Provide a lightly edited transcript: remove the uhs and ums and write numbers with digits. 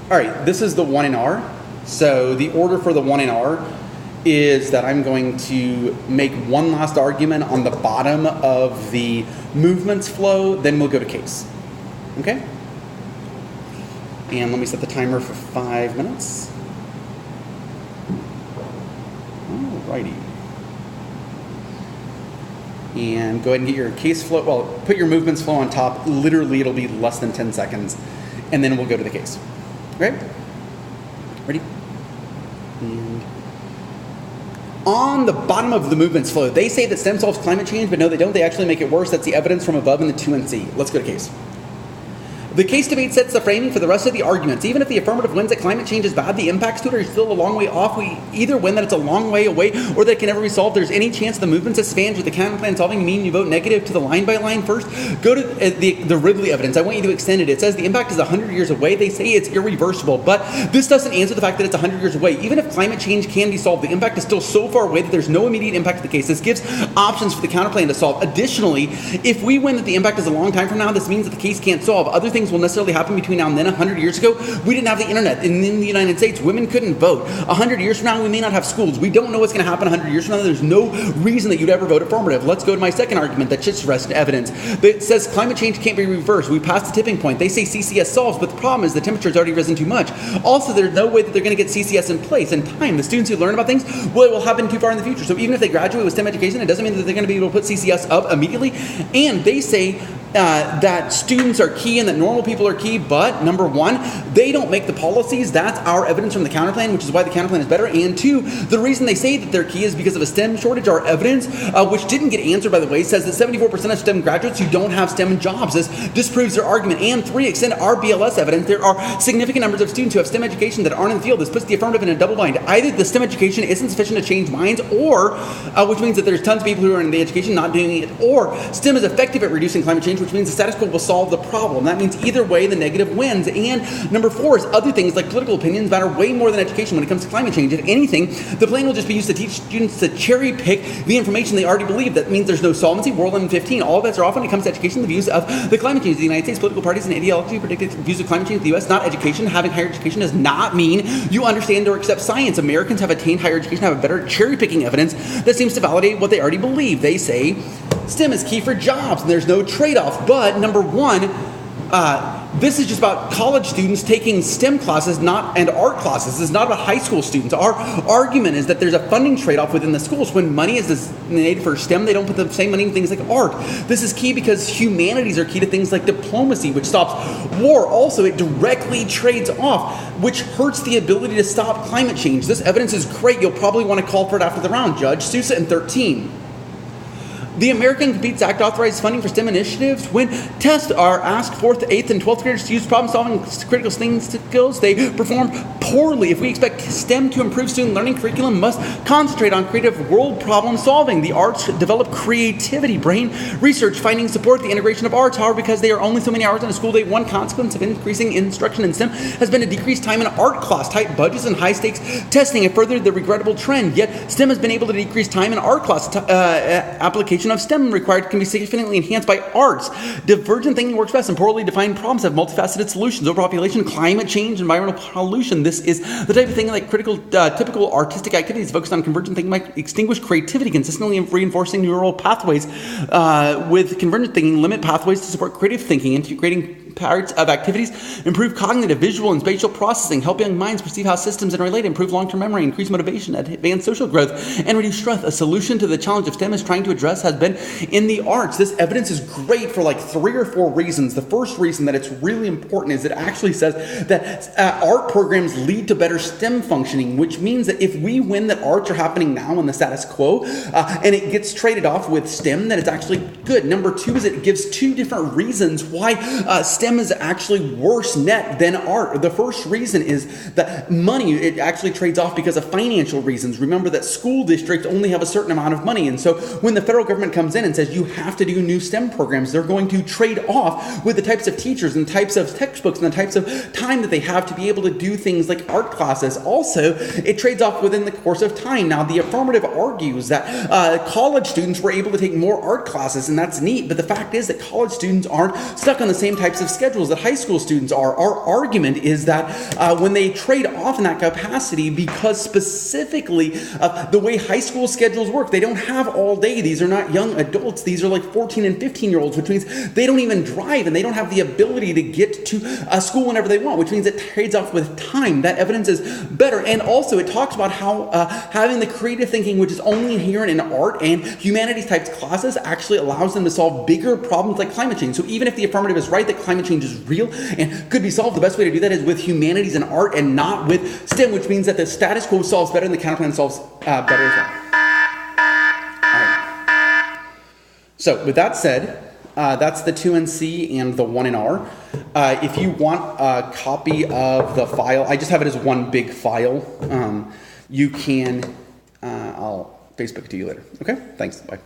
All right, this is the 1 in R. So the order for the 1 in R is that I'm going to make one last argument on the bottom of the movements flow, then we'll go to case. Okay? And let me set the timer for 5 minutes. Alrighty. And go ahead and get your case flow, well, put your movements flow on top. Literally, it'll be less than 10 seconds. And then we'll go to the case. Okay? Ready? And on the bottom of the movements flow, they say that STEM solves climate change, but no, they don't. They actually make it worse. That's the evidence from above in the 2NC. Let's go to case. The case debate sets the framing for the rest of the arguments. Even if the affirmative wins that climate change is bad, the impacts to it are still a long way off. We either win that it's a long way away or that it can never be solved. There's any chance the movements expands with the counterplan solving. You mean you vote negative to the line by line first? Go to the Ridley evidence. I want you to extend it. It says the impact is 100 years away. They say it's irreversible, but this doesn't answer the fact that it's 100 years away. Even if climate change can be solved, the impact is still so far away that there's no immediate impact to the case. This gives options for the counterplan to solve. Additionally, if we win that the impact is a long time from now, this means that the case can't solve. Other things will necessarily happen between now and then. 100 years ago, we didn't have the internet. And in the United States, women couldn't vote. 100 years from now, we may not have schools. We don't know what's going to happen 100 years from now. There's no reason that you'd ever vote affirmative. Let's go to my second argument that shits rest evidence. That says climate change can't be reversed. We passed the tipping point. They say CCS solves, but the problem is the temperature's already risen too much. Also, there's no way that they're going to get CCS in place in time. The students who learn about things, well, it will happen too far in the future. So even if they graduate with STEM education, it doesn't mean that they're going to be able to put CCS up immediately. And they say that students are key and that normal people are key, but number one, they don't make the policies. That's our evidence from the counterplan, which is why the counterplan is better. And two, the reason they say that they're key is because of a STEM shortage. Our evidence, which didn't get answered by the way, says that 74% of STEM graduates who don't have STEM jobs. This disproves their argument. And three, extend our BLS evidence. There are significant numbers of students who have STEM education that aren't in the field. This puts the affirmative in a double bind. Either the STEM education isn't sufficient to change minds, or, which means that there's tons of people who are in the education not doing it, or STEM is effective at reducing climate change, which means the status quo will solve the problem. That means either way, the negative wins. And number four is other things like political opinions matter way more than education when it comes to climate change. If anything, the plan will just be used to teach students to cherry pick the information they already believe. That means there's no solvency. World in 15. All bets are off when it comes to education. The views of the climate change of the United States, political parties and ideology predicted views of climate change in the U.S. Not education. Having higher education does not mean you understand or accept science. Americans have attained higher education, have a better cherry picking evidence that seems to validate what they already believe. They say STEM is key for jobs and there's no trade-off. But number one, this is just about college students taking STEM classes and art classes. This is not about high school students. Our argument is that there's a funding trade-off within the schools. When money is designated for STEM, they don't put the same money in things like art. This is key because humanities are key to things like diplomacy, which stops war. Also, it directly trades off, which hurts the ability to stop climate change. This evidence is great. You'll probably want to call for it after the round, Judge. Sousa in 13. The American Competes Act authorizes funding for STEM initiatives. When tests are asked 4th, 8th, and 12th graders to use problem-solving critical skills, they perform poorly. If we expect STEM to improve student learning, curriculum must concentrate on creative world problem-solving. The arts develop creativity. Brain research findings support the integration of arts. However, because they are only so many hours in a school day, one consequence of increasing instruction in STEM has been a decreased time in art class, tight budgets, and high-stakes testing have furthered the regrettable trend. Yet, STEM has been able to decrease time in art class application of STEM required can be significantly enhanced by arts. Divergent thinking works best, and poorly defined problems have multifaceted solutions. Overpopulation, climate change, environmental pollution. This is the type of thing like typical artistic activities focused on convergent thinking might extinguish creativity, consistently reinforcing neural pathways. With convergent thinking, limit pathways to support creative thinking, integrating parts of activities, improve cognitive, visual, and spatial processing, help young minds perceive how systems interrelate, improve long-term memory, increase motivation, advance social growth, and reduce stress. A solution to the challenge of STEM is trying to address has been in the arts. This evidence is great for like 3 or 4 reasons. The first reason that it's really important is it actually says that art programs lead to better STEM functioning, which means that if we win that arts are happening now in the status quo, and it gets traded off with STEM, then it's actually good. Number 2 is it gives 2 different reasons why STEM is actually worse net than art. The first reason is that money, it actually trades off because of financial reasons. Remember that school districts only have a certain amount of money, and so when the federal government comes in and says you have to do new STEM programs, they're going to trade off with the types of teachers and types of textbooks and the types of time that they have to be able to do things like art classes. Also, it trades trades off within the course of time. Now, the affirmative argues that college students were able to take more art classes, and that's neat, but the fact is that college students aren't stuck on the same types of schedules that high school students are. Our argument is that when they trade off in that capacity, because specifically the way high school schedules work, they don't have all day. These are not young adults. These are like 14 and 15-year-olds, which means they don't even drive, and they don't have the ability to get to school whenever they want, which means it trades off with time. That evidence is better. And also, it talks about how having the creative thinking, which is only inherent in art and humanities types classes, actually allows them to solve bigger problems like climate change. So even if the affirmative is right that climate change is real and could be solved, the best way to do that is with humanities and art and not with STEM, which means that the status quo solves better and the counterplan solves better as well. All right. So with that said, that's the 2 in C and the 1 in R. If you want a copy of the file, I just have it as one big file. You can, I'll Facebook it to you later. Okay, thanks, bye.